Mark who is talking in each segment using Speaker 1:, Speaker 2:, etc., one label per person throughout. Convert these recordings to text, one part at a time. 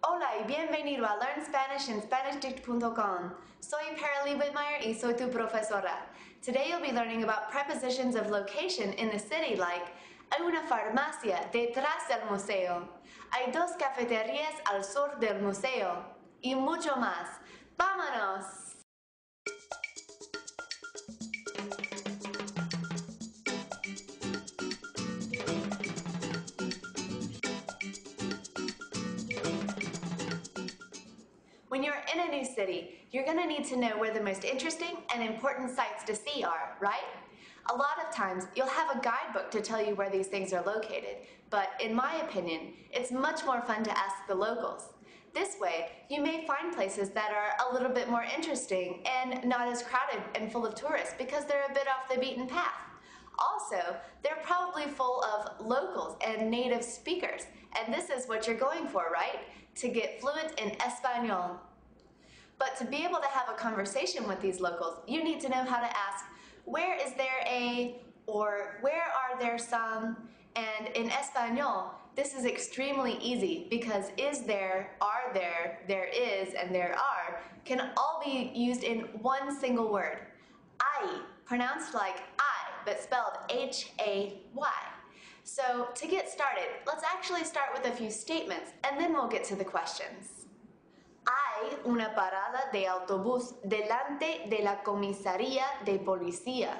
Speaker 1: Hola y bienvenido a Learn Spanish in SpanishDict.com. Soy Paralee Whitmire y soy tu profesora. Today you'll be learning about prepositions of location in the city like hay una farmacia detrás del museo, hay dos cafeterías al sur del museo y mucho más. ¡Vámonos! When you're in a new city, you're going to need to know where the most interesting and important sites to see are, right? A lot of times, you'll have a guidebook to tell you where these things are located, but in my opinion, it's much more fun to ask the locals. This way, you may find places that are a little bit more interesting and not as crowded and full of tourists because they're a bit off the beaten path. Also, they're probably full of locals and native speakers, and this is what you're going for, right? To get fluent in Espanol. But to be able to have a conversation with these locals, you need to know how to ask, where is there a, or where are there some? And in Espanol, this is extremely easy because is there, are there is, and there are can all be used in one single word. Hay, pronounced like I, but spelled H-A-Y. So to get started, let's actually start with a few statements, and then we'll get to the questions. Hay una parada de autobús delante de la comisaría de policía.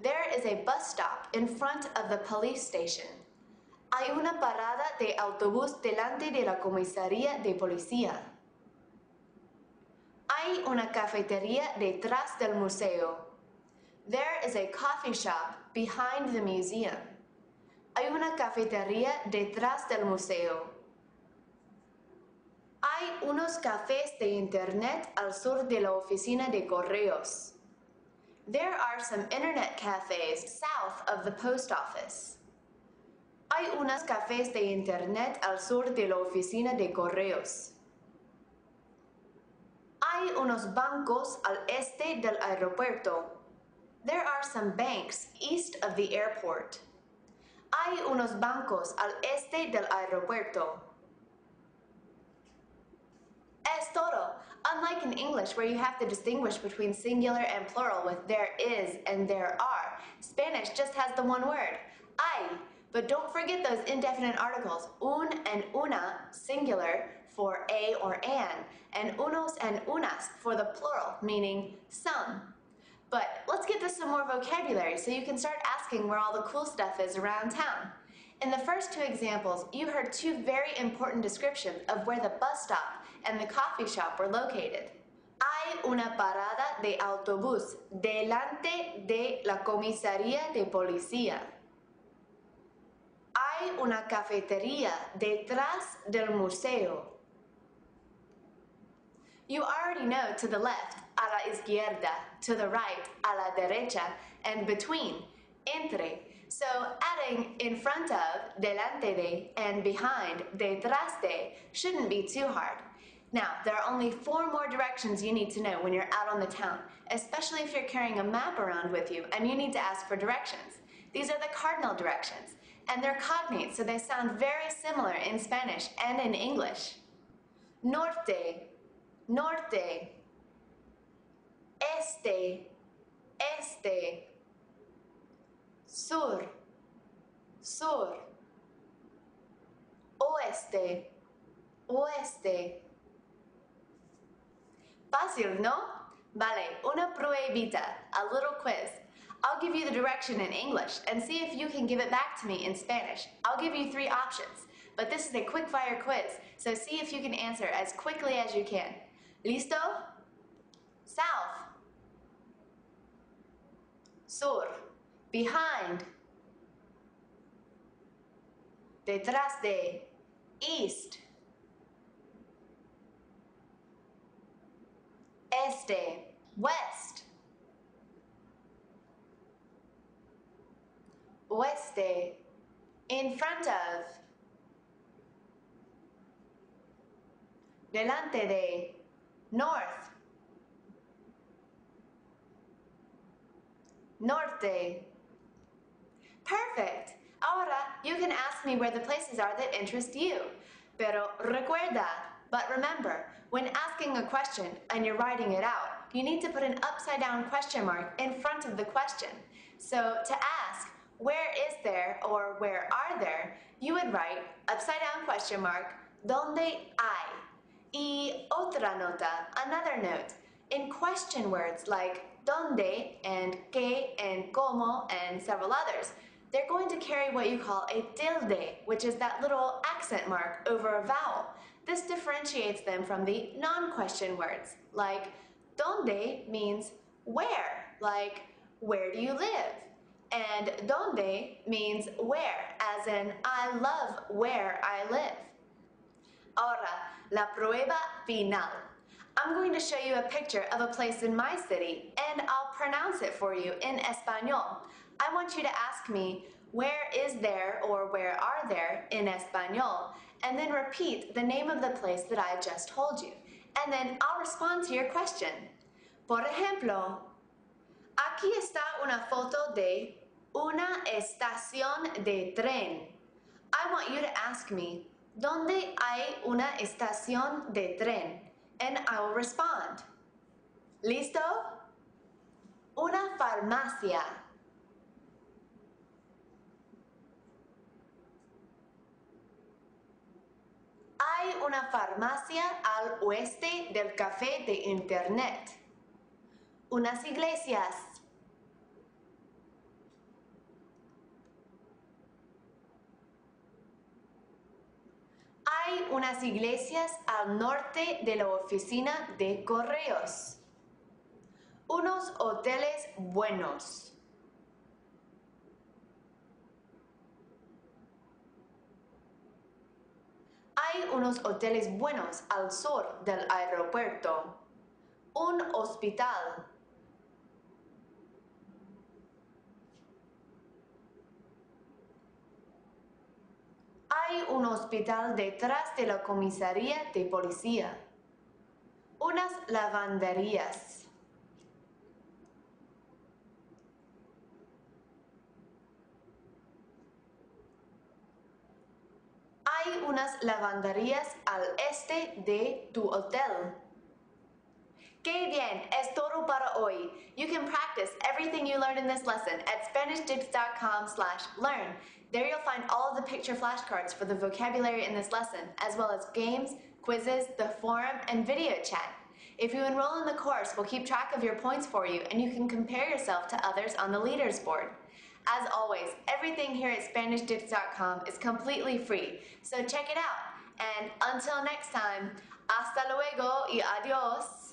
Speaker 1: There is a bus stop in front of the police station. Hay una parada de autobús delante de la comisaría de policía. Hay una cafetería detrás del museo. There is a coffee shop behind the museum. Hay una cafetería detrás del museo. Hay unos cafés de internet al sur de la oficina de correos. There are some internet cafes south of the post office. Hay unos cafés de internet al sur de la oficina de correos. Hay unos bancos al este del aeropuerto. There are some banks east of the airport. Hay unos bancos al este del aeropuerto. Es todo. Unlike in English where you have to distinguish between singular and plural with there is and there are, Spanish just has the one word, hay. But don't forget those indefinite articles, un and una, singular, for a or an, and unos and unas for the plural, meaning some. But let's get to some more vocabulary so you can start asking where all the cool stuff is around town. In the first two examples, you heard two very important descriptions of where the bus stop and the coffee shop were located. Hay una parada de autobús delante de la comisaría de policía. Hay una cafetería detrás del museo. You already know to the left, a la izquierda, to the right, a la derecha, and between, entre. So adding in front of, delante de, and behind, detrás de, shouldn't be too hard. Now, there are only 4 more directions you need to know when you're out on the town, especially if you're carrying a map around with you and you need to ask for directions. These are the cardinal directions, and they're cognate, so they sound very similar in Spanish and in English. Norte, norte. Este, este. Sur, sur. Oeste, oeste. Fácil, ¿no? Vale, una pruebita, a little quiz. I'll give you the direction in English and see if you can give it back to me in Spanish. I'll give you 3 options, but this is a quick-fire quiz, so see if you can answer as quickly as you can. Listo? South. Sur. Behind. Detrás de. East. Este. West. Oeste. In front of. Delante de. North. Norte. Perfect! Ahora you can ask me where the places are that interest you. Pero recuerda, But remember, when asking a question and you're writing it out, you need to put an upside-down question mark in front of the question. So to ask, where is there or where are there, you would write upside-down question mark, ¿dónde hay? Y otra nota, another note. In question words like ¿dónde and qué and cómo and several others, they're going to carry what you call a tilde, which is that little accent mark over a vowel. This differentiates them from the non-question words, like ¿dónde means where, like where do you live? And ¿dónde means where, as in I love where I live. Ahora, la prueba final. I'm going to show you a picture of a place in my city, and I'll pronounce it for you in Español. I want you to ask me, where is there or where are there in Español, and then repeat the name of the place that I just told you. And then I'll respond to your question. Por ejemplo, aquí está una foto de una estación de tren. I want you to ask me, ¿dónde hay una estación de tren? And I will respond. ¿Listo? Una farmacia. Hay una farmacia al oeste del café de Internet. Unas iglesias. Hay unas iglesias al norte de la oficina de correos. Unos hoteles buenos. Hay unos hoteles buenos al sur del aeropuerto. Un hospital. Hay un hospital detrás de la comisaría de policía. Unas lavanderías. Hay unas lavanderías al este de tu hotel. ¡Qué bien! Es todo para hoy. You can practice everything you learned in this lesson at SpanishDict.com/learn. There you'll find all of the picture flashcards for the vocabulary in this lesson, as well as games, quizzes, the forum, and video chat. If you enroll in the course, we'll keep track of your points for you, and you can compare yourself to others on the leaders board. As always, everything here at SpanishDict.com is completely free, so check it out. And until next time, hasta luego y adios.